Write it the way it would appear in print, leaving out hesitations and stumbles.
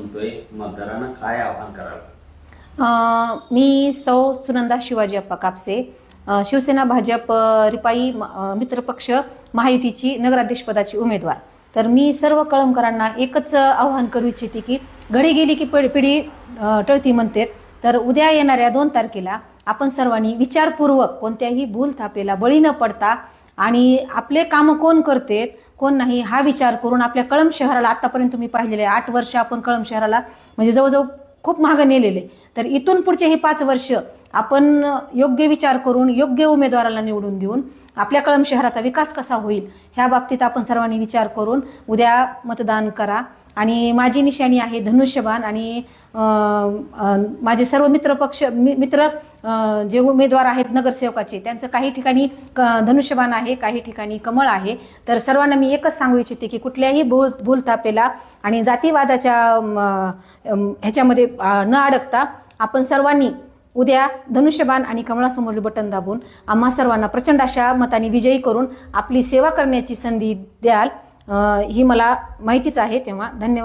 सुनतोय, मतदारांना काय आवाहन कराल? मी सौ सुनंदा शिवाजी अप्पा कापसे, शिवसेना भाजप रिपाई मित्रपक्ष महायुतीची नगराध्यक्षपदाची उमेदवार. तर मी सर्व कळमकरांना एकच आवाहन करू इच्छिते की घडी गेली की पिढी टळती म्हणते. तर उद्या येणाऱ्या 2 तारखेला आपण सर्वांनी विचारपूर्वक कोणत्याही भूल थापेला बळी न पडता आणि आपले कामं कोण करतेत कोण नाही हा विचार करून आपल्या कळंब शहराला आतापर्यंत तुम्ही पाहिलेले 8 वर्ष आपण कळंब शहराला म्हणजे जवळजवळ खूप मागं नेलेले. तर इथून पुढचे हे 5 वर्ष आपण योग्य विचार करून योग्य उमेदवाराला निवडून देऊन आपल्या कळंब शहराचा विकास कसा होईल ह्या बाबतीत आपण सर्वांनी विचार करून उद्या मतदान करा. आणि माझी निशाणी आहे धनुष्यबाण आणि माझे सर्व मित्र जे उमेदवार आहेत नगरसेवकाचे त्यांचं काही ठिकाणी धनुष्यबाण आहे, काही ठिकाणी कमळ आहे. तर सर्वांना मी एकच सांगू इच्छिते की कुठल्याही भूलथापेला आणि जातीवादाच्या ह्याच्यामध्ये न अडकता आपण सर्वांनी उद्या धनुष्यबाण आणि कमळासमोरले बटन दाबून आम्हा सर्वांना प्रचंड अशा मताने विजयी करून आपली सेवा करण्याची संधी द्याल ही मला माहितीच आहे. तेव्हा धन्यवाद.